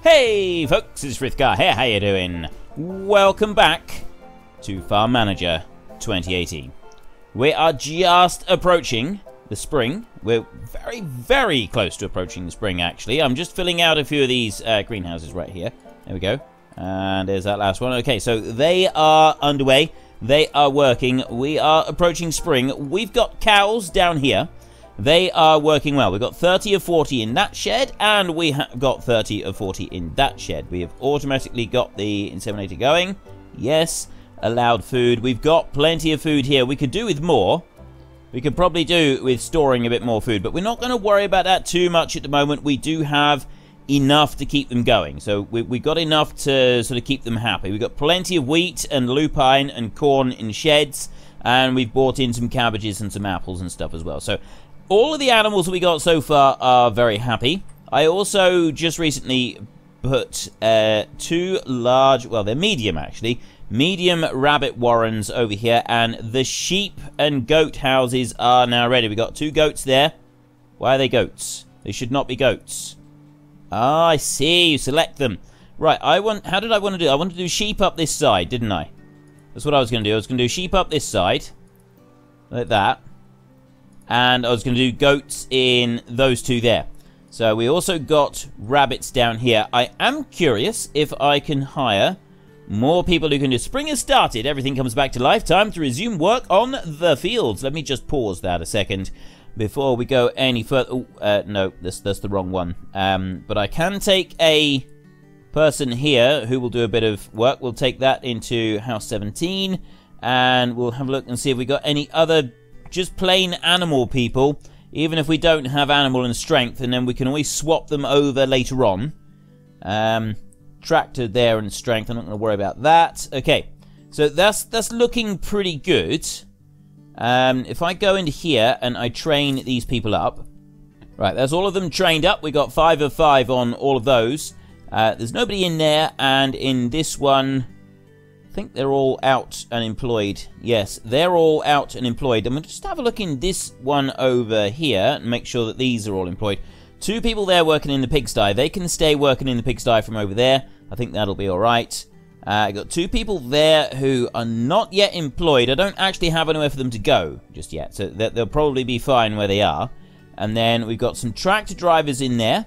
Hey folks, it's Frithgar here, how you doing? Welcome back to Farm Manager 2018. We are just approaching the spring. We're very, very close to approaching the spring, actually. I'm just filling out a few of these greenhouses right here. There we go. And there's that last one. Okay, so they are underway. They are working. We are approaching spring. We've got cows down here. They are working well. We've got 30 of 40 in that shed, and we have got 30 of 40 in that shed. We have automatically got the inseminator going. Yes. Allowed food. We've got plenty of food here. We could do with more. We could probably do with storing a bit more food, but we're not going to worry about that too much at the moment. We do have enough to keep them going. So we've got enough to sort of keep them happy. We've got plenty of wheat and lupine and corn in sheds, and we've bought in some cabbages and some apples and stuff as well. So all of the animals that we got so far are very happy. I also just recently put two large, well, they're medium actually, medium rabbit warrens over here, and the sheep and goat houses are now ready. We got two goats there. Why are they goats? They should not be goats. Ah, I see. You select them. Right, how did I want to do? I wanted to do sheep up this side, didn't I? That's what I was going to do. I was going to do sheep up this side. Like that. And I was going to do goats in those two there. So we also got rabbits down here. I am curious if I can hire more people who can do. Spring has started. Everything comes back to life. Time to resume work on the fields. Let me just pause that a second before we go any further. Oh, no, that's the wrong one. But I can take a person here who will do a bit of work. We'll take that into house 17, and we'll have a look and see if we got any other just plain animal people, even if we don't have animal and strength, and then we can always swap them over later on. Tractor there and strength. I'm not going to worry about that. Okay, so that's looking pretty good. If I go into here and I train these people up, right, there's all of them trained up. We got 5 of 5 on all of those. There's nobody in there, and in this one, I think they're all out and employed. Yes, they're all out and employed. I'm going to just have a look in this one over here and make sure that these are all employed. 2 people there working in the pigsty. They can stay working in the pigsty from over there. I think that'll be alright. I got 2 people there who are not yet employed. I don't actually have anywhere for them to go just yet, so they'll probably be fine where they are. And then we've got some tractor drivers in there.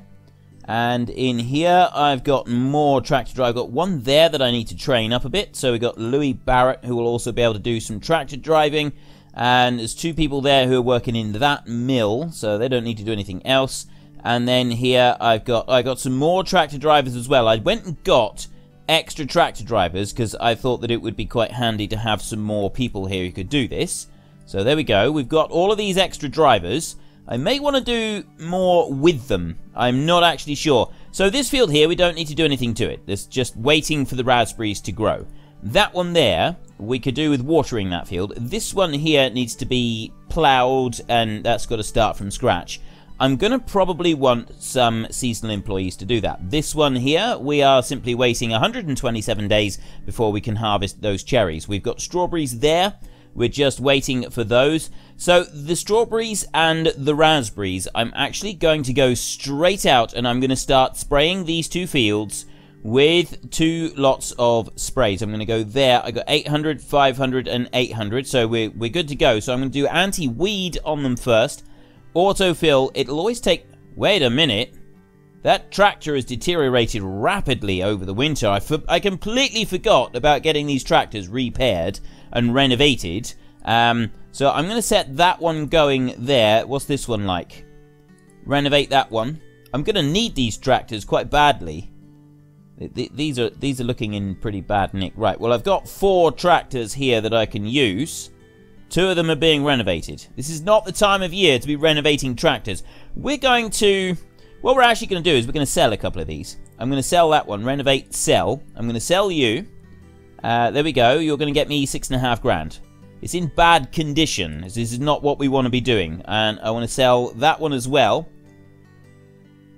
And in here, I've got more tractor drivers. I've got one there that I need to train up a bit. So we've got Louis Barrett, who will also be able to do some tractor driving. And there's 2 people there who are working in that mill, so they don't need to do anything else. And then here, I got some more tractor drivers as well. I went and got extra tractor drivers because I thought that it would be quite handy to have some more people here who could do this. So there we go. We've got all of these extra drivers. I may want to do more with them. I'm not actually sure. So this field here, we don't need to do anything to it. It's just waiting for the raspberries to grow. That one there, we could do with watering that field. This one here needs to be ploughed, and that's got to start from scratch. I'm going to probably want some seasonal employees to do that. This one here, we are simply waiting 127 days before we can harvest those cherries. We've got strawberries there. We're just waiting for those. So the strawberries and the raspberries, I'm actually going to go straight out, and I'm going to start spraying these 2 fields with 2 lots of sprays. I'm going to go there. I got 800, 500, and 800, so we're good to go. So I'm going to do anti-weed on them first. Autofill, it'll always take... Wait a minute. That tractor has deteriorated rapidly over the winter. I completely forgot about getting these tractors repaired and renovated. So I'm going to set that one going there. What's this one like? Renovate that one. I'm going to need these tractors quite badly. These are looking in pretty bad nick. Right, well, I've got 4 tractors here that I can use. 2 of them are being renovated. This is not the time of year to be renovating tractors. We're going to... What we're actually going to do is we're going to sell a couple of these. I'm going to sell that one. Renovate, sell. I'm going to sell you. There we go. You're going to get me 6.5 grand. It's in bad condition. This is not what we want to be doing. And I want to sell that one as well.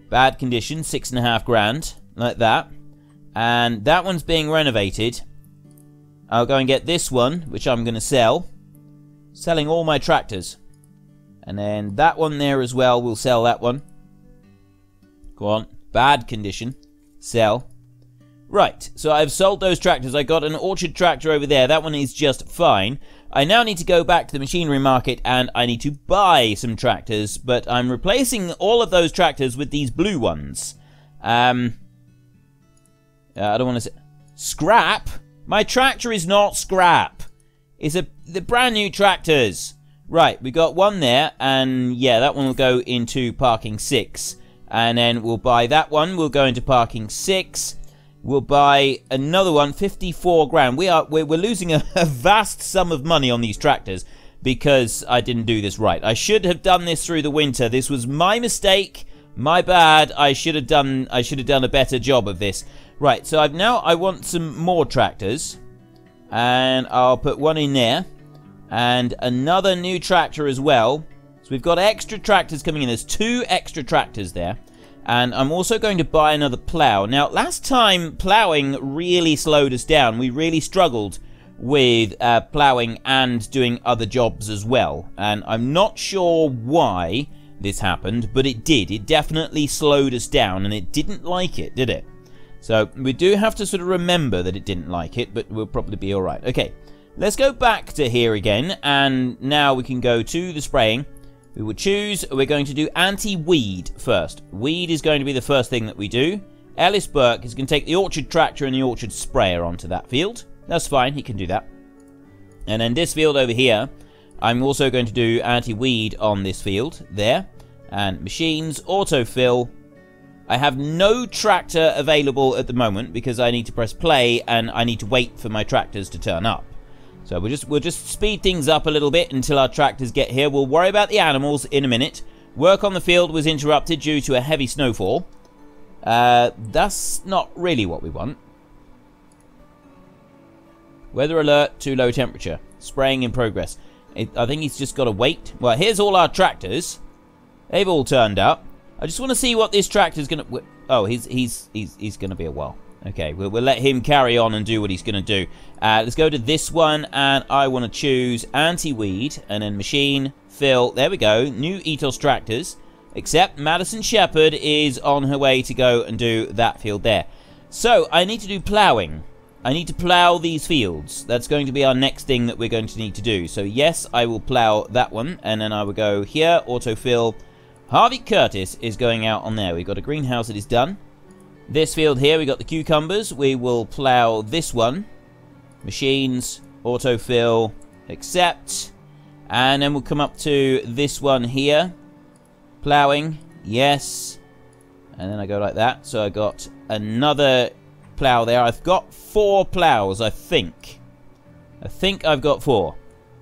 Bad condition, 6.5 grand. Like that. And that one's being renovated. I'll go and get this one, which I'm going to sell. Selling all my tractors. And then that one there as well, we'll sell that one. Go on. Bad condition. Sell. Right, so I've sold those tractors. I got an orchard tractor over there. That one is just fine. I now need to go back to the machinery market and I need to buy some tractors, but I'm replacing all of those tractors with these blue ones. I don't want to say... Scrap? My tractor is not scrap. It's the brand new tractors. Right, we got one there, and yeah, that one will go into parking 6. And then we'll buy that one, we'll go into parking 6. We'll buy another one, 54 grand. We're losing a vast sum of money on these tractors because I didn't do this right. I should have done this through the winter. This was my mistake, my bad. I should have done a better job of this. Right, so I want some more tractors, and I'll put one in there, and another new tractor as well. So we've got extra tractors coming in. There's 2 extra tractors there. And I'm also going to buy another plow. Now, last time, plowing really slowed us down. We really struggled with plowing and doing other jobs as well. And I'm not sure why this happened, but it did. It definitely slowed us down, and it didn't like it, did it? So we do have to sort of remember that it didn't like it, but we'll probably be all right. Okay, let's go back to here again, and now we can go to the spraying. We will choose, we're going to do anti-weed first. Weed is going to be the first thing that we do. Ellis Burke is going to take the orchard tractor and the orchard sprayer onto that field. That's fine, he can do that. And then this field over here, I'm also going to do anti-weed on this field there. And machines, autofill. I have no tractor available at the moment because I need to press play and I need to wait for my tractors to turn up. So we'll just speed things up a little bit until our tractors get here. We'll worry about the animals in a minute. Work on the field was interrupted due to a heavy snowfall. That's not really what we want. Weather alert, too low temperature. Spraying in progress. I think he's just got to wait. Well, here's all our tractors. They've all turned up. I just want to see what this tractor's going to... Oh, he's going to be a while. Okay, we'll let him carry on and do what he's going to do. Let's go to this one, and I want to choose anti-weed, and then machine, fill. There we go, new Ethos tractors. Except Madison Shepherd is on her way to go and do that field there. So, I need to do ploughing. I need to plough these fields. That's going to be our next thing that we're going to need to do. So, yes, I will plough that one, and then I will go here, autofill. Harvey Curtis is going out on there. We've got a greenhouse that is done. This field here, we got the cucumbers. We will plow this one. Machines, autofill, accept. And then we'll come up to this one here. Plowing, yes. And then I go like that. So I got another plow there. I've got 4 plows, I think. I think I've got 4.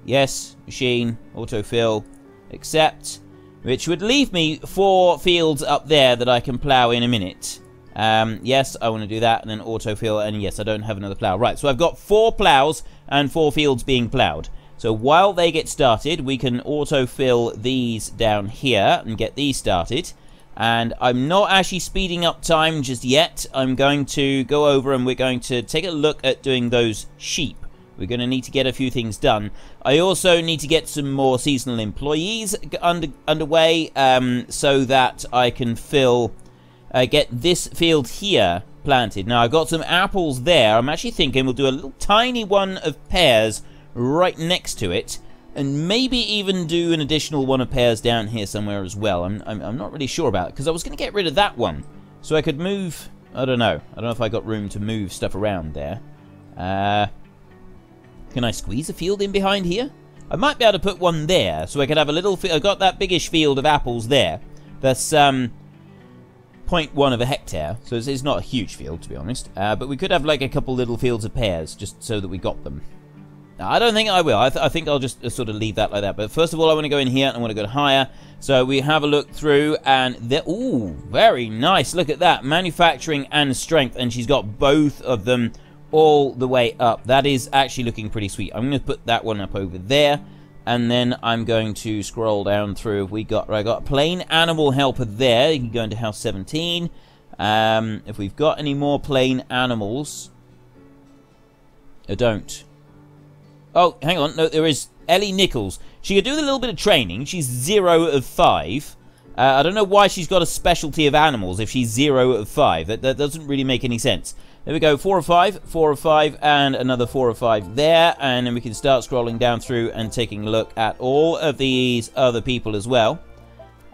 Yes, machine, autofill, accept. Which would leave me 4 fields up there that I can plow in a minute. Yes, I want to do that, and then autofill, and yes, I don't have another plow. Right, so I've got 4 plows and 4 fields being plowed. So while they get started, we can autofill these down here and get these started. And I'm not actually speeding up time just yet. I'm going to go over and we're going to take a look at doing those sheep. We're going to need to get a few things done. I also need to get some more seasonal employees underway so that I can get this field here planted. Now, I've got some apples there. I'm actually thinking we'll do a little tiny one of pears right next to it, and maybe even do an additional one of pears down here somewhere as well. I'm not really sure about it, because I was going to get rid of that one, so I could move... I don't know if I got room to move stuff around there. Can I squeeze a field in behind here? I might be able to put one there, so I could have a little... I've got that biggish field of apples there. That's 0.1 of a hectare, so it's not a huge field, to be honest. But we could have like a couple little fields of pears, just so that we got them. Now, I don't think I will. I think I'll just sort of leave that like that. But first of all, I want to go in here and I want to go higher. So we have a look through, and they're... Ooh, very nice. Look at that. Manufacturing and strength, and she's got both of them all the way up. That is actually looking pretty sweet. I'm going to put that one up over there, and then I'm going to scroll down through. I got a plain animal helper there. You can go into house 17. If we've got any more plain animals... I don't. Oh, hang on. No, there is Ellie Nichols. She could do a little bit of training. She's 0 of 5. I don't know why she's got a specialty of animals if she's 0 of 5. That doesn't really make any sense. There we go, 4 of 5, 4 of 5, and another 4 of 5 there. And then we can start scrolling down through and taking a look at all of these other people as well.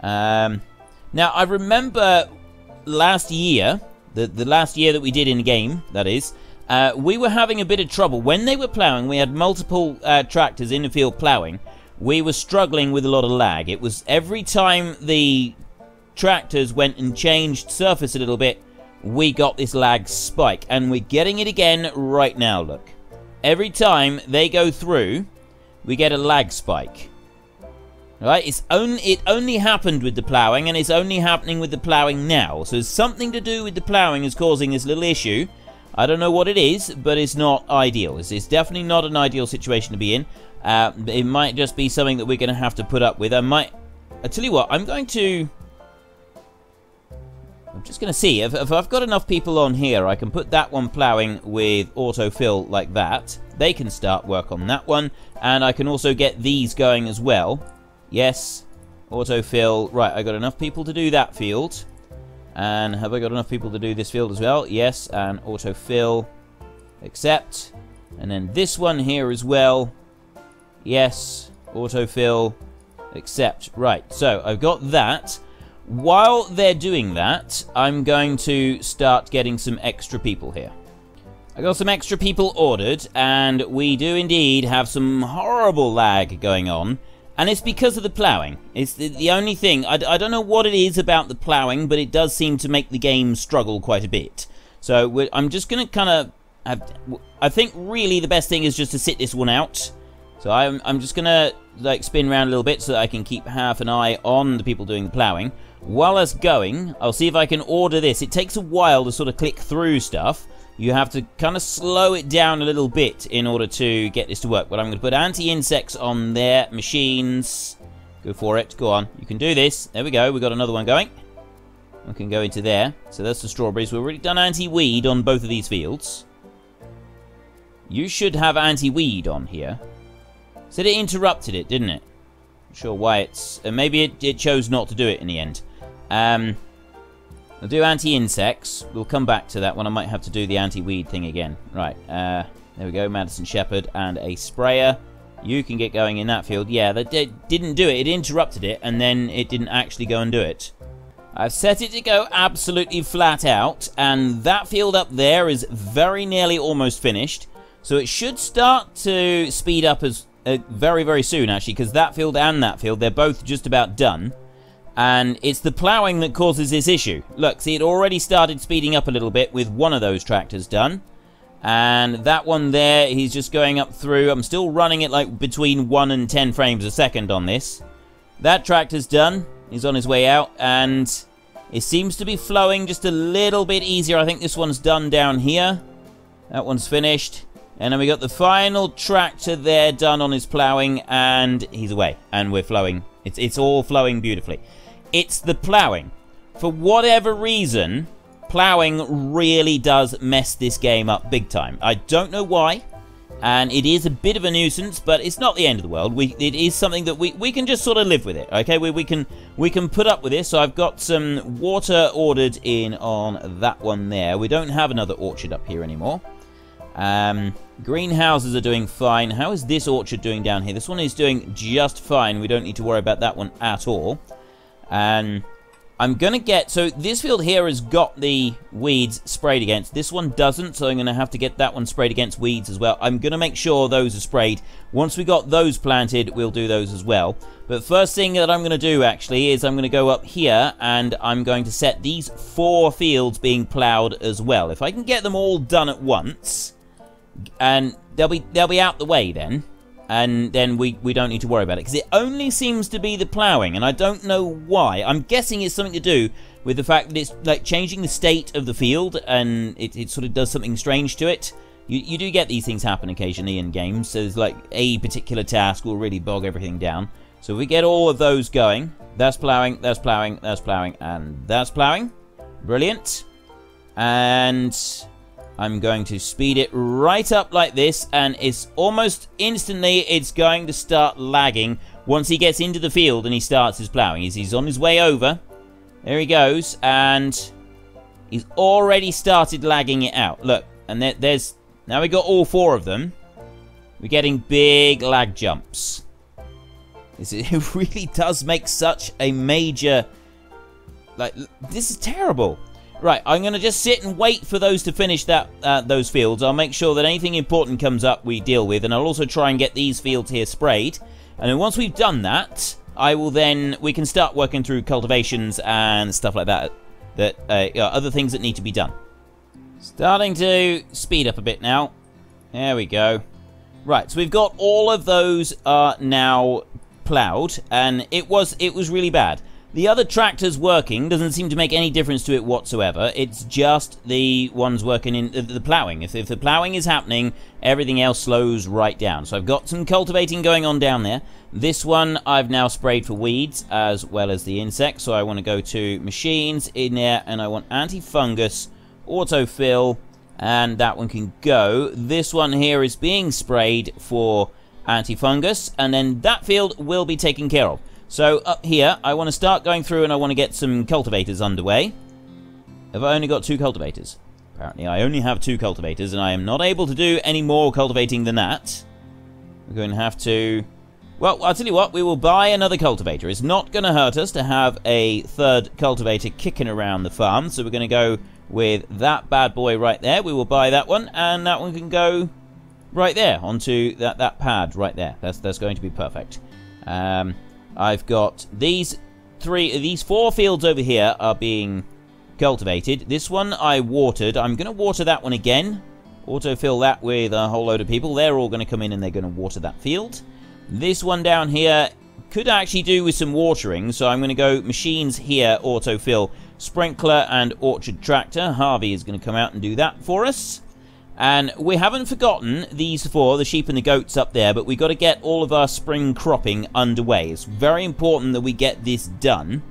Now, I remember last year, the last year that we did in the game, that is, we were having a bit of trouble. When they were ploughing, we had multiple tractors in the field ploughing. We were struggling with a lot of lag. It was every time the tractors went and changed surface a little bit, we got this lag spike. And we're getting it again right now, look. Every time they go through, we get a lag spike. Right? It only happened with the ploughing, and it's only happening with the ploughing now. So something to do with the ploughing is causing this little issue. I don't know what it is, but it's not ideal. It's definitely not an ideal situation to be in. It might just be something that we're going to have to put up with. I tell you what, I'm just going to see. If I've got enough people on here, I can put that one ploughing with autofill like that. They can start work on that one. And I can also get these going as well. Yes, autofill. Right, I got enough people to do that field. And have I got enough people to do this field as well? Yes, and autofill. Accept. And then this one here as well. Yes, autofill, accept. Right, so I've got that. While they're doing that, I'm going to start getting some extra people here. I got some extra people ordered, and we do indeed have some horrible lag going on. And it's because of the ploughing. It's the only thing. I don't know what it is about the ploughing, but it does seem to make the game struggle quite a bit. So I'm just going to kind of... I think really the best thing is just to sit this one out. So I'm just going to like spin around a little bit so that I can keep half an eye on the people doing the ploughing. While that's going, I'll see if I can order this. It takes a while to sort of click through stuff. You have to kind of slow it down a little bit in order to get this to work. But I'm going to put anti-insects on their machines. Go for it. Go on. You can do this. There we go. We've got another one going. We can go into there. So that's the strawberries. We've already done anti-weed on both of these fields. You should have anti-weed on here. Said it interrupted it, didn't it? Not sure why it's... maybe it chose not to do it in the end. I'll do anti-insects. We'll come back to that one. I might have to do the anti-weed thing again. Right, there we go. Madison Shepherd and a sprayer. You can get going in that field. Yeah, that didn't do it. It interrupted it, and then it didn't actually go and do it. I've set it to go absolutely flat out, and that field up there is very nearly almost finished. So it should start to speed up as very, very soon, actually, because that field and that field, they're both just about done. And it's the ploughing that causes this issue. Look, see, it already started speeding up a little bit with one of those tractors done. And that one there, he's just going up through. I'm still running it like between 1 and 10 frames a second on this. That tractor's done. He's on his way out. And it seems to be flowing just a little bit easier. I think this one's done down here. That one's finished. And then we got the final tractor there done on his ploughing, and he's away. And we're flowing. It's all flowing beautifully. It's the ploughing. For whatever reason, ploughing really does mess this game up big time. I don't know why, and it is a bit of a nuisance, but it's not the end of the world. It is something that we can just sort of live with it, okay? We can put up with this. So I've got some water ordered in on that one there. We don't have another orchard up here anymore. Greenhouses are doing fine. How is this orchard doing down here? This one is doing just fine. We don't need to worry about that one at all. And I'm going to get... So this field here has got the weeds sprayed against. This one doesn't, so I'm going to have to get that one sprayed against weeds as well. I'm going to make sure those are sprayed. Once we got those planted, we'll do those as well. But first thing that I'm going to do, actually, is I'm going to go up here, and I'm going to set these 4 fields being ploughed as well. If I can get them all done at once... and they'll be out the way then, and then we don't need to worry about it, because it only seems to be the ploughing, and I don't know why. I'm guessing it's something to do with the fact that it's like changing the state of the field, and it sort of does something strange to it. You do get these things happen occasionally in games. So there's like a particular task will really bog everything down. So if we get all of those going, that's ploughing, that's ploughing, that's ploughing, and that's ploughing. Brilliant. And I'm going to speed it right up like this, and it's almost instantly it's going to start lagging once he gets into the field and he starts his ploughing. He's on his way over. There he goes, and he's already started lagging it out. Look, and there's... Now we got all 4 of them. We're getting big lag jumps. It really does make such a major... Like, this is terrible. Right, I'm going to just sit and wait for those to finish those fields. I'll make sure that anything important comes up we deal with. And I'll also try and get these fields here sprayed. And then once we've done that, we can start working through cultivations and stuff like that. Other things that need to be done. Starting to speed up a bit now. There we go. Right, so we've got all of those now ploughed. And it was really bad. The other tractors working doesn't seem to make any difference to it whatsoever. It's just the ones working in the ploughing. If the ploughing is happening, everything else slows right down. So I've got some cultivating going on down there. This one I've now sprayed for weeds as well as the insects. So I want to go to machines in there, and I want anti-fungus, autofill, and that one can go. This one here is being sprayed for anti-fungus, and then that field will be taken care of. So up here, I want to start going through and I want to get some cultivators underway. Have I only got 2 cultivators? Apparently I only have 2 cultivators, and I am not able to do any more cultivating than that. We're going to have to... Well, I'll tell you what, we will buy another cultivator. It's not going to hurt us to have a 3rd cultivator kicking around the farm. So we're going to go with that bad boy right there. We will buy that one, and that one can go right there onto that pad right there. That's going to be perfect. I've got these 4 fields over here are being cultivated. This one I watered. I'm going to water that one again. Autofill that with a whole load of people. They're all going to come in and they're going to water that field. This one down here could actually do with some watering. So I'm going to go machines here, autofill, sprinkler, and orchard tractor. Harvey is going to come out and do that for us. And we haven't forgotten these 4, the sheep and the goats up there, but we've got to get all of our spring cropping underway. It's very important that we get this done,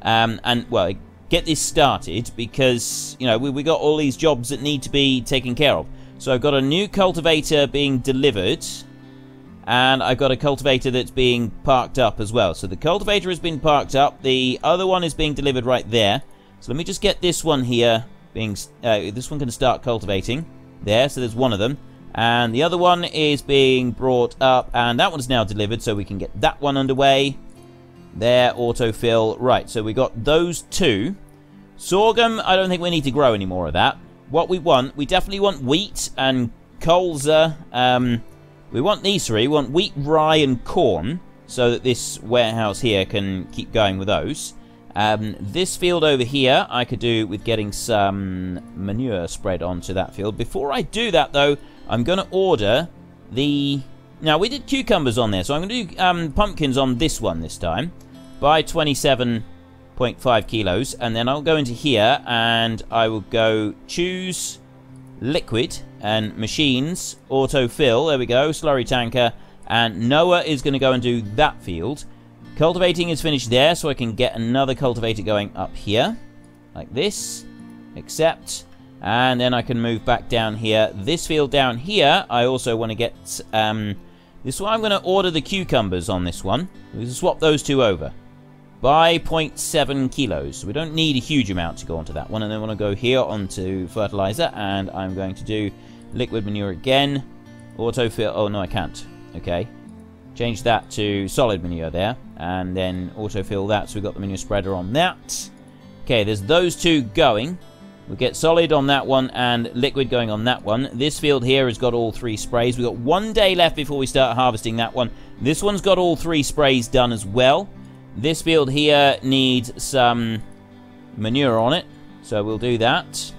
well, get this started, because, you know, we got all these jobs that need to be taken care of. So I've got a new cultivator being delivered, and I've got a cultivator that's being parked up as well. So the cultivator has been parked up, the other one is being delivered right there. So let me just get this one here, this one can start cultivating. There, so there's one of them, and the other one is being brought up, and that one's now delivered, so we can get that one underway. There, autofill. Right, so we got those 2. Sorghum, I don't think we need to grow any more of that. What we definitely want wheat and colza. We want these 3. We want wheat, rye, and corn, so that this warehouse here can keep going with those. This field over here, I could do with getting some manure spread onto that field. Before I do that, though, I'm going to order the... Now, we did cucumbers on there, so I'm going to do pumpkins on this one this time. By 27.5 kilos. And then I'll go into here, and I will go choose liquid and machines, autofill. There we go, slurry tanker. And Noah is going to go and do that field. Cultivating is finished there, so I can get another cultivator going up here. Like this. Accept. And then I can move back down here. This field down here, I also want to get... this one, I'm going to order the cucumbers on this one. We'll swap those 2 over. By 0.7 kilos. So we don't need a huge amount to go onto that one. And then I want to go here onto fertilizer. And I'm going to do liquid manure again. Autofill... Oh, no, I can't. Okay. Change that to solid manure there, and then autofill that, so we've got the manure spreader on that. Okay, there's those 2 going. We'll get solid on that one and liquid going on that one. This field here has got all 3 sprays. We've got 1 day left before we start harvesting that one. This one's got all 3 sprays done as well. This field here needs some manure on it, so we'll do that.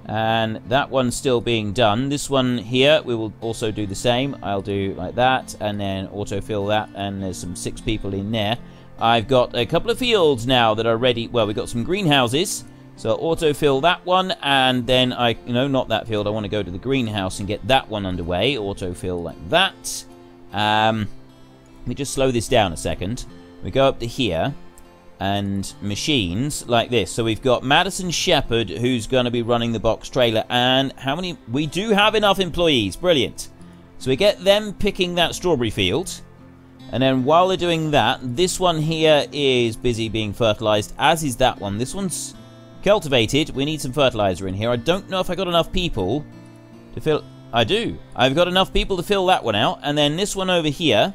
And that one's still being done. This one here, we will also do the same. I'll do like that, and then autofill that, and there's some 6 people in there. I've got a couple of fields now that are ready. Well, we've got some greenhouses, so I'll autofill that one, and then not that field. I want to go to the greenhouse and get that one underway. Autofill like that. Let me just slow this down a second. We go up to here. And machines like this. So we've got Madison Shepherd, who's going to be running the box trailer. And how many? We do have enough employees. Brilliant. So we get them picking that strawberry field. And then while they're doing that, this one here is busy being fertilized, as is that one. This one's cultivated. We need some fertilizer in here. I don't know if I got enough people to fill... I do. I've got enough people to fill that one out. And then this one over here,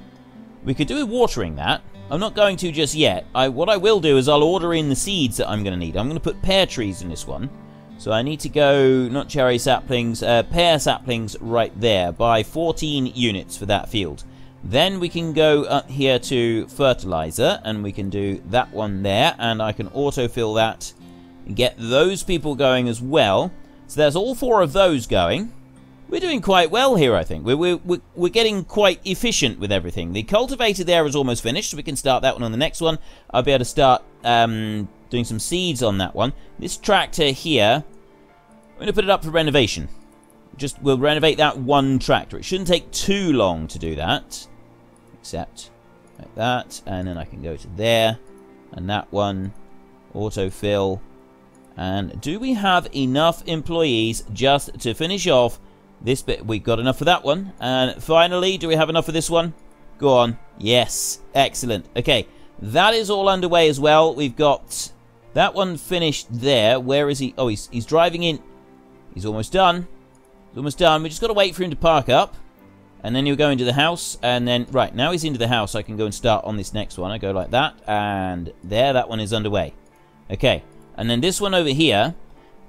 we could do with watering that. I'm not going to just yet. What I will do is I'll order in the seeds that I'm going to need. I'm going to put pear trees in this one. So I need to go, not cherry saplings, pear saplings right there. Buy 14 units for that field. Then we can go up here to fertilizer, and we can do that one there, and I can autofill that and get those people going as well. So there's all 4 of those going. We're doing quite well here, I think. We're getting quite efficient with everything. The cultivator there is almost finished, so we can start that one on the next one. I'll be able to start doing some seeds on that one. This tractor here, I'm going to put it up for renovation. We'll renovate that one tractor. It shouldn't take too long to do that. Except like that, and then I can go to there, and that one, autofill. And do we have enough employees just to finish off this bit? We've got enough for that one. And finally, do we have enough for this one? Go on. Yes. Excellent. Okay, that is all underway as well. We've got that one finished there. Where is he? Oh, he's driving in. He's almost done. He's almost done. We just got to wait for him to park up. And then he'll go into the house, and then, right, now he's into the house, I can go and start on this next one. I go like that, and there, that one is underway. Okay, and then this one over here,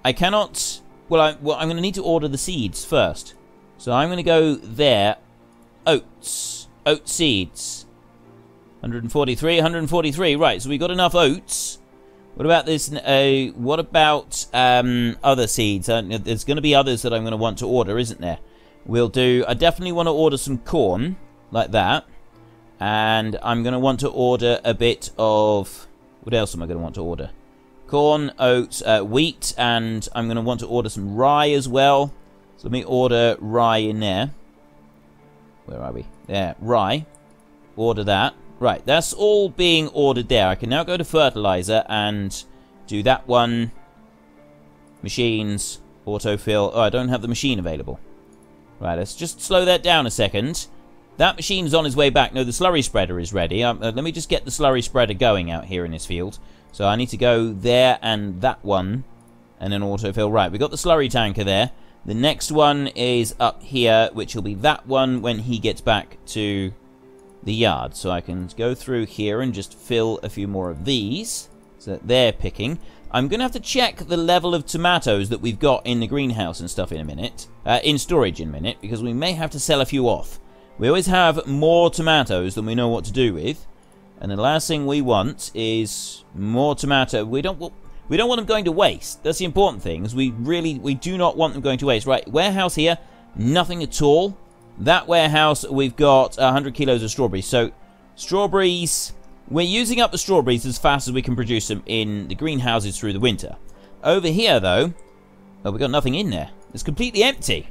I cannot, I'm going to need to order the seeds first. So I'm going to go there, oat seeds, 143, right, so we got enough oats. What about this, what about other seeds? There's going to be others that I'm going to want to order, isn't there? We'll do... I definitely want to order some corn, like that. And I'm going to want to order a bit of... What else am I going to want to order? Corn, oats, wheat, and I'm going to want to order some rye as well. So let me order rye in there. Where are we? There, rye. Order that. Right, that's all being ordered there. I can now go to fertilizer and do that one. Machines, autofill. Oh, I don't have the machine available. Right, let's just slow that down a second. That machine's on his way back. No, the slurry spreader is ready. Let me just get the slurry spreader going out here in this field. So I need to go there and that one, and then autofill. Right, we got the slurry tanker there. The next one is up here, which will be that one when he gets back to the yard. So I can go through here and just fill a few more of these, so that they're picking. I'm going to have to check the level of tomatoes that we've got in the greenhouse and stuff in a minute. In storage in a minute, because we may have to sell a few off. We always have more tomatoes than we know what to do with. And the last thing we want is more tomato. We don't want them going to waste. That's the important thing. Is we do not want them going to waste. Right, warehouse here, nothing at all. That warehouse, we've got 100 kilos of strawberries. So, strawberries... We're using up the strawberries as fast as we can produce them in the greenhouses through the winter. Over here, though, oh, we've got nothing in there. It's completely empty.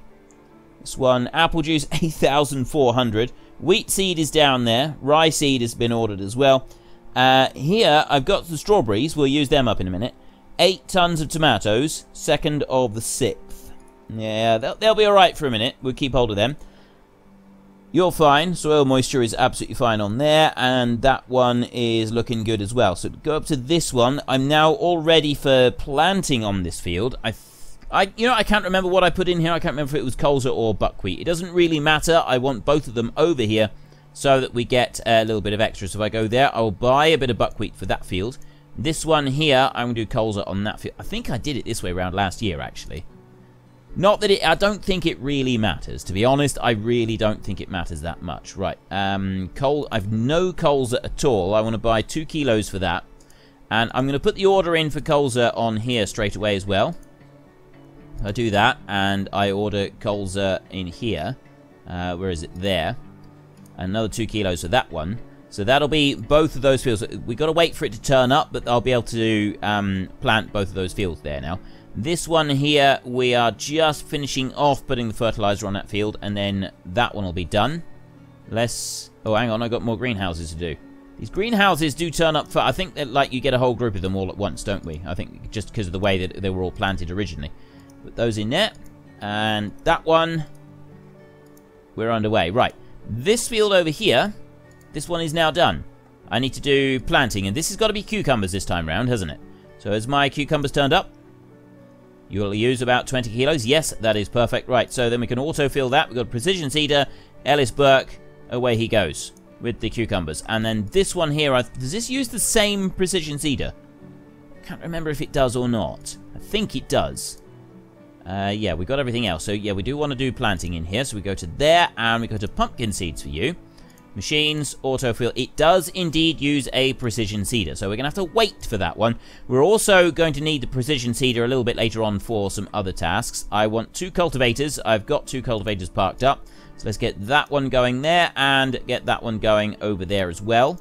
This one, apple juice, 8,400. Wheat seed is down there. Rye seed has been ordered as well. Here, I've got the strawberries. We'll use them up in a minute. 8 tons of tomatoes, 2nd of the 6th. Yeah, they'll be all right for a minute. We'll keep hold of them. You're fine. Soil moisture is absolutely fine on there, and that one is looking good as well. So to go up to this one, I'm now all ready for planting on this field. I can't remember what I put in here. I can't remember if it was colza or buckwheat. It doesn't really matter. I want both of them over here so that we get a little bit of extra. So if I go there, I'll buy a bit of buckwheat for that field. This one here, I'm going to do colza on that field. I think I did it this way around last year, actually. Not that I don't think it really matters. To be honest, I really don't think it matters that much. Right, I've no colza at all. I want to buy 2 kilos for that. And I'm going to put the order in for colza on here straight away as well. I do that, and I order colza in here. Where is it? There. Another 2 kilos for that one. So that'll be both of those fields. We've got to wait for it to turn up, but I'll be able to plant both of those fields there now. This one here, we are just finishing off putting the fertilizer on that field, and then that one will be done. Oh, hang on, I've got more greenhouses to do. These greenhouses do turn up for... I think that, like, you get a whole group of them all at once, don't we? I think just because of the way that they were all planted originally. Put those in there. And that one, we're underway. Right. This field over here, this one is now done. I need to do planting, and this has got to be cucumbers this time round, hasn't it? So has my cucumbers turned up? You will use about 20 kilos. Yes, that is perfect. Right, so then we can autofill that. We've got precision seeder, Ellis Burke. Away he goes with the cucumbers. And then this one here, does this use the same precision seeder? Can't remember if it does or not. I think it does. Yeah, we got everything else. So yeah, we do want to do planting in here. So we go to there, and we go to pumpkin seeds for you. Machines, autofill. It does indeed use a precision seeder, so we're going to have to wait for that one. We're also going to need the precision seeder a little bit later on for some other tasks. I want 2 cultivators. I've got 2 cultivators parked up. So let's get that one going there and get that one going over there as well.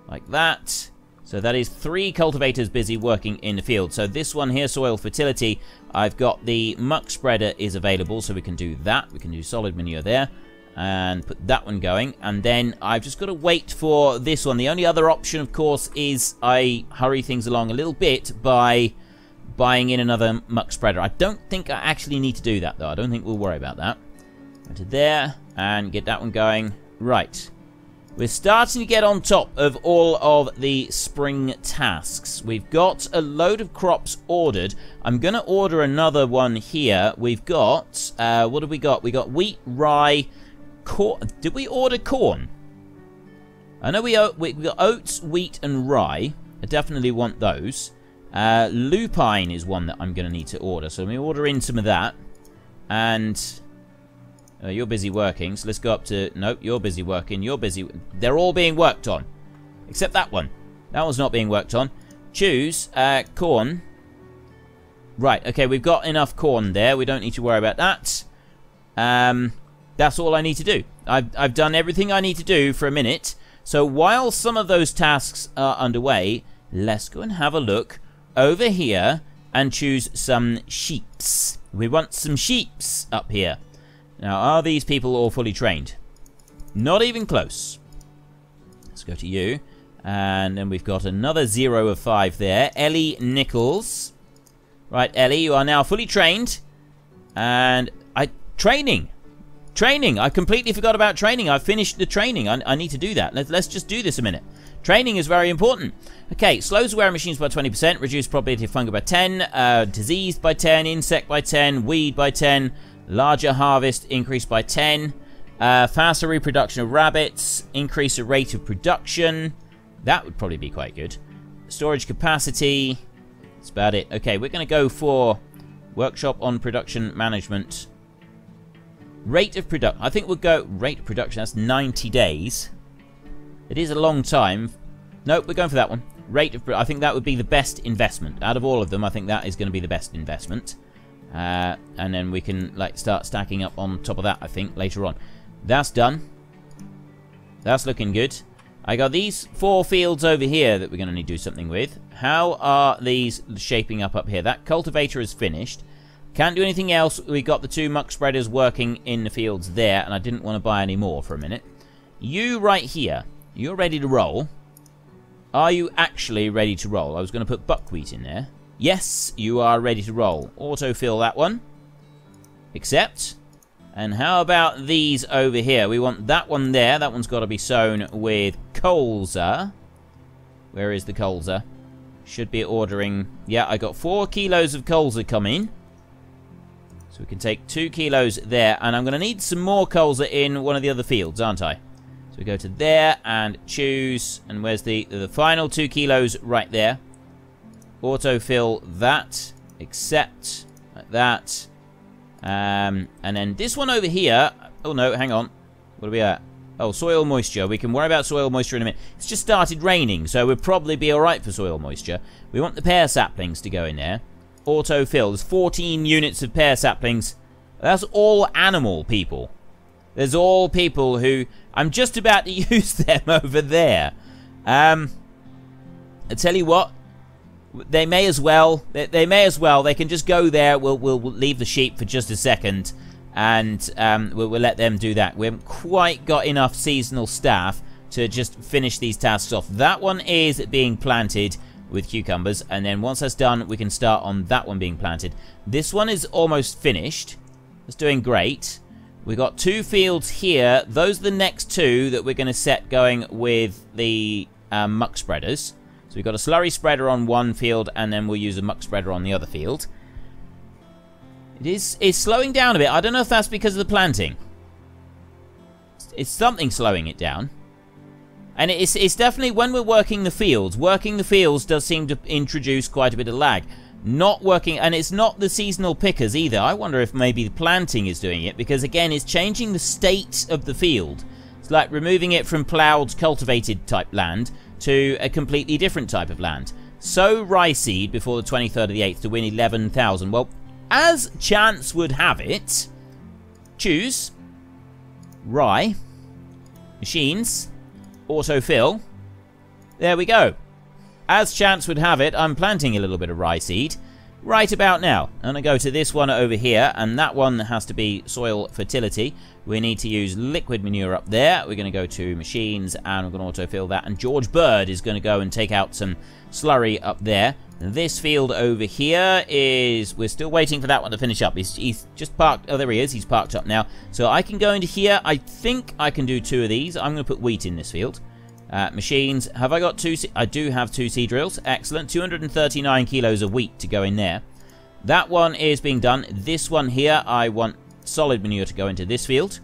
Like that. So that is 3 cultivators busy working in the field. So this one here, soil fertility, I've got the muck spreader is available, so we can do that. We can do solid manure there. And put that one going, and then I've just got to wait for this one. The only other option, of course, is I hurry things along a little bit by buying in another muck spreader. I don't think I actually need to do that, though. I don't think we'll worry about that. Go to there, and get that one going. Right. We're starting to get on top of all of the spring tasks. We've got a load of crops ordered. I'm going to order another one here. We've got, what have we got? We got wheat, rye, corn. Did we order corn? I know we got oats, wheat, and rye. I definitely want those. Lupine is one that I'm going to need to order. So let me order in some of that. And you're busy working. So let's go up to... Nope, you're busy working. You're busy... They're all being worked on. Except that one. That one's not being worked on. Choose corn. Right, okay, we've got enough corn there. We don't need to worry about that. That's all I need to do. I've done everything I need to do for a minute. So while some of those tasks are underway, let's go and have a look over here and choose some sheeps. We want some sheeps up here. Now, are these people all fully trained? Not even close. Let's go to you. And then we've got another 0 of 5 there. Ellie Nichols. Right, Ellie, you are now fully trained. And training. Training. I completely forgot about training. I've finished the training. I need to do that. Let's just do this a minute. Training is very important. Okay, slows wear machines by 20%, reduce probability of fungi by 10, diseased by 10, insect by 10, weed by 10, larger harvest increased by 10, faster reproduction of rabbits, increase the rate of production. That would probably be quite good. Storage capacity. That's about it. Okay, we're going to go for workshop on production management. Rate of production. I think we'll go rate of production. That's 90 days. It is a long time. Nope, we're going for that one. Rate of... I think that would be the best investment. Out of all of them, I think that is going to be the best investment. And then we can start stacking up on top of that, I think, later on. That's done. That's looking good. I got these 4 fields over here that we're going to need to do something with. How are these shaping up here? That cultivator is finished. Can't do anything else. We got the 2 muck spreaders working in the fields there, and I didn't want to buy any more for a minute. You right here, you're ready to roll. Are you actually ready to roll? I was going to put buckwheat in there. Yes, you are ready to roll. Autofill that one. Accept. And how about these over here? We want that one there. That one's got to be sown with colza. Where is the colza? Should be ordering... Yeah, I got 4 kilos of colza coming. So we can take 2 kilos there. And I'm going to need some more colza in one of the other fields, aren't I? So we go to there and choose. And where's the final 2 kilos right there? Autofill that. Accept. Like that. And then this one over here. Oh no, hang on. What are we at? Oh, soil moisture. We can worry about soil moisture in a minute. It's just started raining, so we'll probably be alright for soil moisture. We want the pear saplings to go in there. Autofill. There's 14 units of pear saplings. That's all animal people. There's all people who... I'm just about to use them over there. I tell you what. They may as well. They may as well. They can just go there. We'll leave the sheep for just a second. And we'll let them do that. We haven't quite got enough seasonal staff to just finish these tasks off. That one is being planted with cucumbers. And then once that's done, we can start on that one being planted. This one is almost finished. It's doing great. We got 2 fields here. Those are the next 2 that we're going to set going with the muck spreaders. So we've got a slurry spreader on one field, and then we'll use a muck spreader on the other field. It's slowing down a bit. I don't know if that's because of the planting. It's something slowing it down. And it's definitely when we're working the fields does seem to introduce quite a bit of lag. Not working, and it's not the seasonal pickers either. I wonder if maybe the planting is doing it, because again, it's changing the state of the field. It's like removing it from plowed, cultivated type land to a completely different type of land. Sow rye seed before the 23rd of the 8th to win 11,000. Well, as chance would have it, choose rye, machines, autofill. There we go. As chance would have it, I'm planting a little bit of rye seed right about now. I'm going to go to this one over here, and that one has to be soil fertility. We need to use liquid manure up there. We're going to go to machines, and we're going to autofill that. And George Bird is going to go and take out some slurry up there. This field over here is... We're still waiting for that one to finish up. He's just parked... Oh, there he is. He's parked up now. So I can go into here. I think I can do 2 of these. I'm going to put wheat in this field. Machines, have I got 2? I do have 2 seed drills. Excellent. 239 kilos of wheat to go in there. That one is being done. This one here, I want solid manure to go into this field.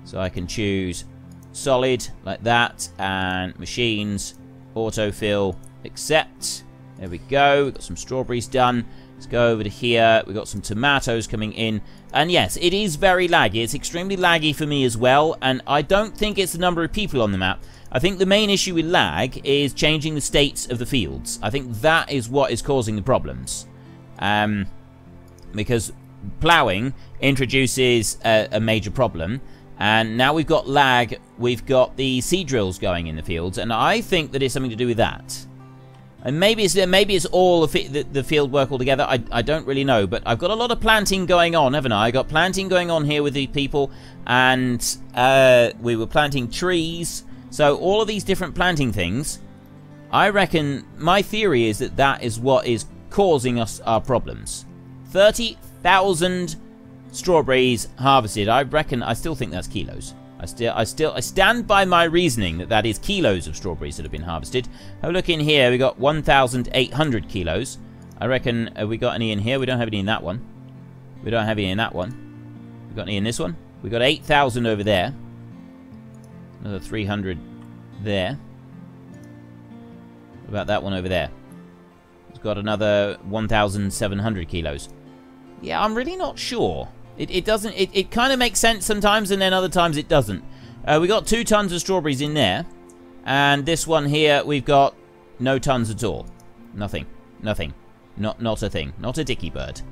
So I can choose solid like that, and machines, autofill, accept. There we go. We've got some strawberries done. Let's go over to here. We've got some tomatoes coming in. And yes, it is very laggy. It's extremely laggy for me as well. And I don't think it's the number of people on the map. I think the main issue with lag is changing the states of the fields. I think that is what is causing the problems. Because ploughing introduces a major problem. And now we've got lag. We've got the seed drills going in the fields. And I think that it's something to do with that. And maybe it's all the field work altogether. I don't really know. But I've got a lot of planting going on, haven't I? I got planting going on here with the people. And we were planting trees. So all of these different planting things, I reckon, my theory is that that is what is causing us our problems. 30,000 strawberries harvested. I reckon, I still think that's kilos. I stand by my reasoning that that is kilos of strawberries that have been harvested. Oh, look in here, we got 1,800 kilos. I reckon, have we got any in here? We don't have any in that one. We don't have any in that one. We got any in this one? We got 8,000 over there. Another 300 there. What about that one over there? It's got another 1,700 kilos. Yeah, I'm really not sure. It doesn't... It kind of makes sense sometimes, and then other times it doesn't. We got 2 tons of strawberries in there. And this one here, we've got no tons at all. Nothing. Nothing. Not a thing. Not a dicky bird.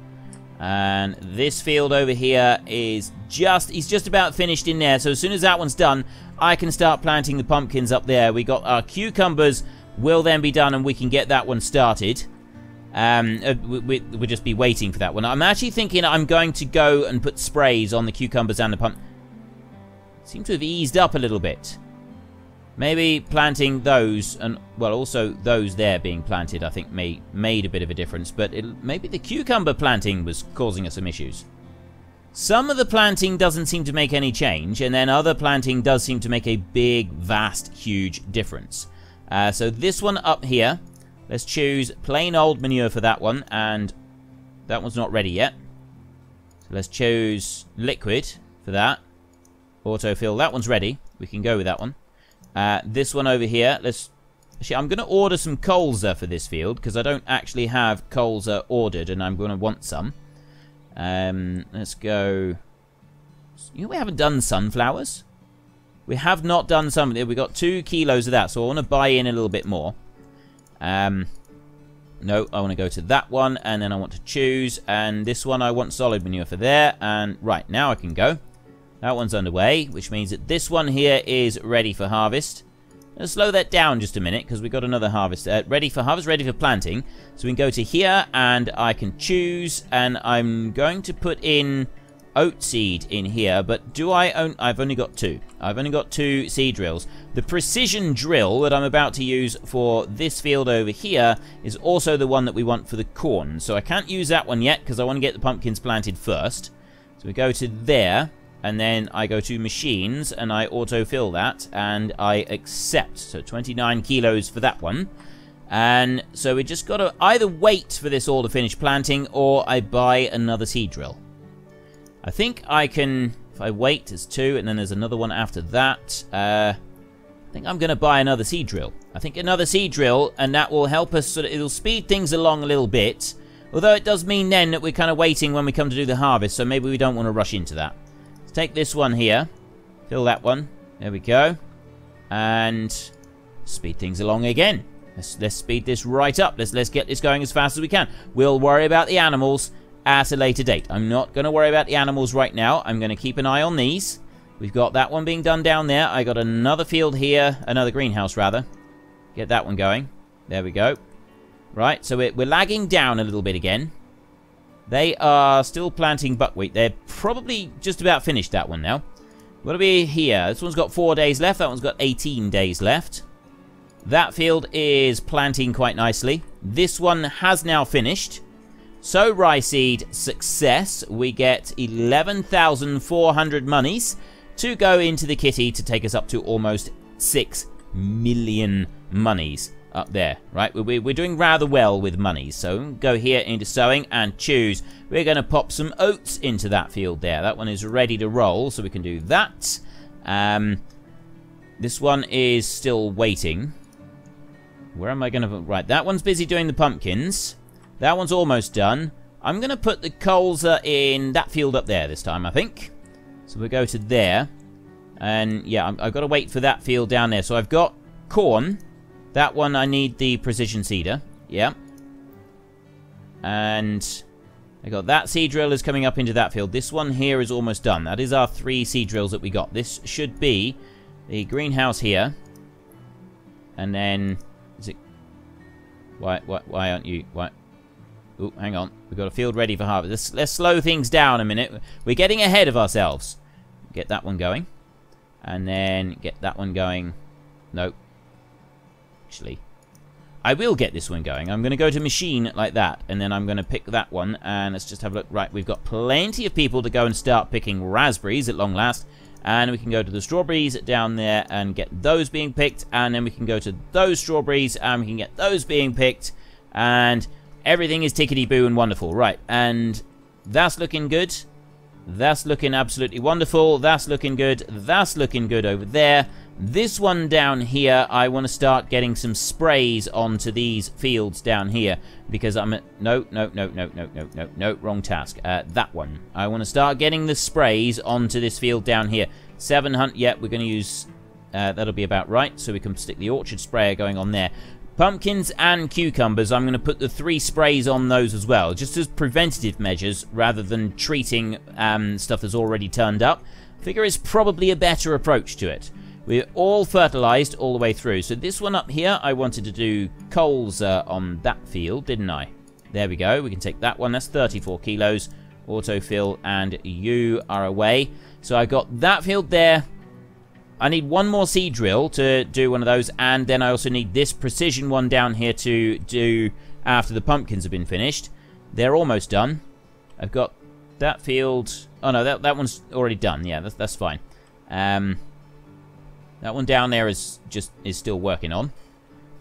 And this field over here is just... He's just about finished in there. So as soon as that one's done, I can start planting the pumpkins up there. We got our cucumbers will then be done, and we can get that one started. We'll just be waiting for that one. I'm actually thinking I'm going to go and put sprays on the cucumbers and the pump. Seem to have eased up a little bit. Maybe planting those, and well, also those there being planted, I think made a bit of a difference. But maybe the cucumber planting was causing us some issues. Some of the planting doesn't seem to make any change, and then other planting does seem to make a big, vast, huge difference. So this one up here, let's choose plain old manure for that one, and that one's not ready yet. So let's choose liquid for that. Autofill, that one's ready. We can go with that one. This one over here, actually, I'm going to order some colza for this field, because I don't actually have colza ordered, and I'm going to want some. Let's go... You know, we haven't done sunflowers. We have not done some. We got 2 kilos of that, so I want to buy in a little bit more. No, I want to go to that one, and then I want to choose, and this one I want solid manure for there, and right, now I can go. That one's underway, which means that this one here is ready for harvest. Let's slow that down just a minute, because we've got another harvest. Ready for harvest, ready for planting. So we can go to here, and I can choose, and I'm going to put in oat seed in here, but do I own... I've only got 2. I've only got 2 seed drills. The precision drill that I'm about to use for this field over here is also the one that we want for the corn. So I can't use that one yet, because I want to get the pumpkins planted first. So we go to there. and then I go to machines, and I autofill that, and I accept. So 29 kilos for that one. And so we just got to either wait for this all to finish planting, or I buy another seed drill. I think I can, if I wait, there's 2, and then there's another one after that. I think I'm going to buy another seed drill. I think another seed drill, and that will help us, sort of, it'll speed things along a little bit. Although it does mean then that we're kind of waiting when we come to do the harvest, so maybe we don't want to rush into that. Let's take this one here, fill that one, there we go, and speed things along again. Let's speed this right up. Let's get this going as fast as we can. We'll worry about the animals at a later date. I'm not going to worry about the animals right now. I'm going to keep an eye on these. We've got that one being done down there. I got another field here, another greenhouse rather. Get that one going. There we go. Right, so we're lagging down a little bit again. They are still planting buckwheat. They're probably just about finished, that one now. What do we here? This one's got 4 days left. That one's got 18 days left. That field is planting quite nicely. This one has now finished. So, rye seed, success. We get 11,400 monies to go into the kitty to take us up to almost 6 million monies up there. Right, we're doing rather well with monies. So, go here into sowing and choose. We're going to pop some oats into that field there. That one is ready to roll, so we can do that. This one is still waiting. Where am I going to... Right, that one's busy doing the pumpkins. That one's almost done. I'm going to put the colza in that field up there this time, I think. So we'll go to there. And, yeah, I've got to wait for that field down there. So I've got corn. That one, I need the precision seeder. Yeah. And I got that seed drill is coming up into that field. This one here is almost done. That is our 3 seed drills that we got. This should be the greenhouse here. And then... Is it... Why aren't you... Why... Oh, hang on. We've got a field ready for harvest. Let's slow things down a minute. We're getting ahead of ourselves. Get that one going. And then get that one going. Nope. Actually, I will get this one going. I'm going to go to machine like that. And then I'm going to pick that one. And let's just have a look. Right, we've got plenty of people to go and start picking raspberries at long last. And we can go to the strawberries down there and get those being picked. And then we can go to those strawberries and we can get those being picked. And everything is tickety-boo and wonderful. Right, and that's looking good. That's looking absolutely wonderful. That's looking good. That's looking good over there. This one down here, I want to start getting some sprays onto these fields down here. Because I'm at... No, wrong task. That one. I want to start getting the sprays onto this field down here. 700... Yeah, we're going to use... that'll be about right. So we can stick the orchard sprayer going on there. Pumpkins and cucumbers, I'm going to put the 3 sprays on those as well. Just as preventative measures, rather than treating stuff that's already turned up. I figure it's probably a better approach to it. We're all fertilized all the way through. So this one up here, I wanted to do coals on that field, didn't I? There we go. We can take that one. That's 34 kilos. Autofill, and you are away. So I got that field there. I need one more seed drill to do one of those. And then I also need this precision one down here to do after the pumpkins have been finished. They're almost done. I've got that field. Oh, no, that one's already done. Yeah, that's fine. That one down there is still working on.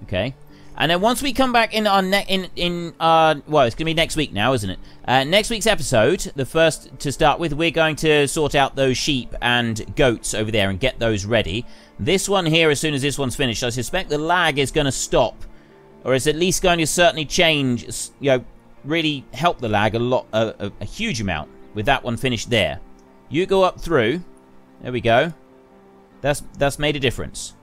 Okay. And then once we come back in our well, it's going to be next week now, isn't it? Next week's episode, the first to start with, we're going to sort out those sheep and goats over there and get those ready. This one here, as soon as this one's finished, I suspect the lag is going to stop, or it's at least going to certainly change, you know, really help the lag a lot, a huge amount with that one finished there. You go up through. There we go. That's made a difference.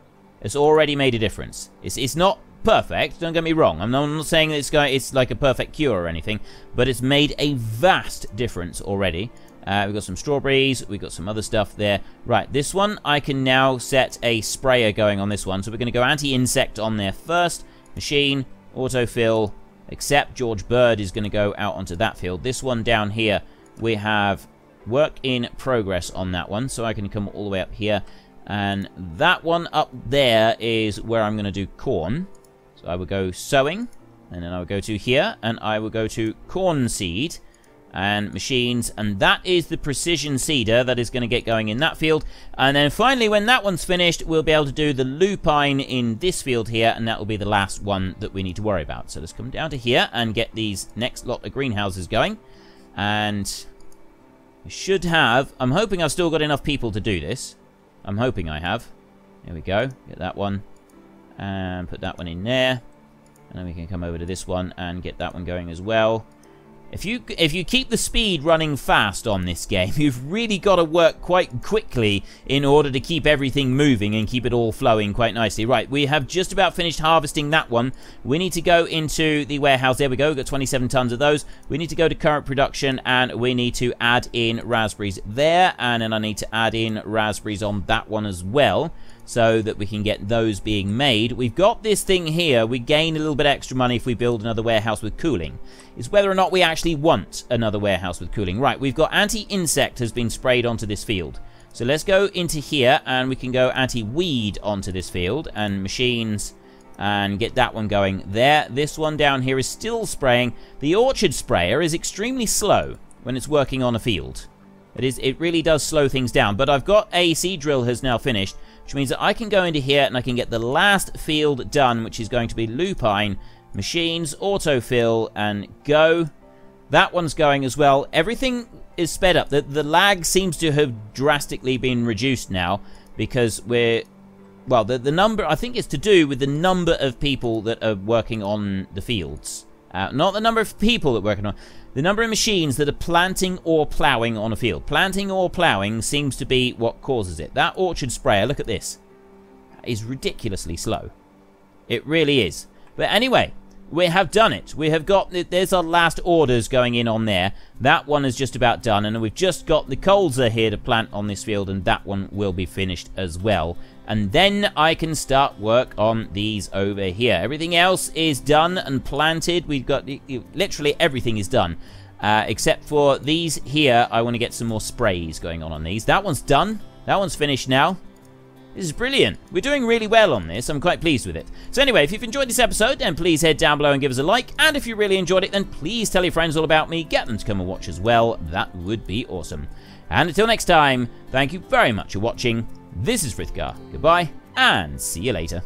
It's already made a difference. It's not perfect, don't get me wrong. I'm not saying that it's like a perfect cure or anything, but it's made a vast difference already. We've got some strawberries, we've got some other stuff there. Right, this one, I can now set a sprayer going on this one. So we're going to go anti-insect on there first. Machine, autofill, except George Bird is going to go out onto that field. This one down here, we have work in progress on that one. So I can come all the way up here. And that one up there is where I'm going to do corn. So I will go sowing, and then I will go to here, and I will go to corn seed. and machines, and that is the precision seeder that is going to get going in that field. And then finally, when that one's finished, we'll be able to do the lupine in this field here, and that will be the last one that we need to worry about. So let's come down to here and get these next lot of greenhouses going. And I should have, I'm hoping I've still got enough people to do this. I'm hoping I have. There we go. Get that one and put that one in there. And then we can come over to this one and get that one going as well. If you keep the speed running fast on this game, you've really got to work quite quickly in order to keep everything moving and keep it all flowing quite nicely. Right, we have just about finished harvesting that one. We need to go into the warehouse. There we go. We've got 27 tons of those. We need to go to current production, and we need to add in raspberries there. And then I need to add in raspberries on that one as well, so that we can get those being made. We've got this thing here. We gain a little bit extra money if we build another warehouse with cooling. It's whether or not we actually want another warehouse with cooling. Right, we've got anti-insect has been sprayed onto this field. So let's go into here, and we can go anti-weed onto this field, and machines, and get that one going there. This one down here is still spraying. The orchard sprayer is extremely slow when it's working on a field. It really does slow things down. But I've got a seed drill has now finished, which means that I can go into here and I can get the last field done, which is going to be lupine, machines, autofill, and go. That one's going as well. Everything is sped up. The lag seems to have drastically been reduced now, because we're, well, the number, I think it's to do with the number of people that are working on the fields. Not the number of people that are working on, the number of machines that are planting or ploughing on a field. Planting or ploughing seems to be what causes it. That orchard sprayer, look at this, is ridiculously slow. It really is. But anyway, we have done it. We have got, there's our last orders going in on there. That one is just about done, and we've just got the colza here to plant on this field, and that one will be finished as well. And then I can start work on these over here. Everything else is done and planted. We've got, literally everything is done. Except for these here, I want to get some more sprays going on these. That one's done. That one's finished now. This is brilliant. We're doing really well on this. I'm quite pleased with it. So anyway, if you've enjoyed this episode, then please head down below and give us a like. And if you really enjoyed it, then please tell your friends all about me. Get them to come and watch as well. That would be awesome. And until next time, thank you very much for watching. This is Frithgar. Goodbye, and see you later.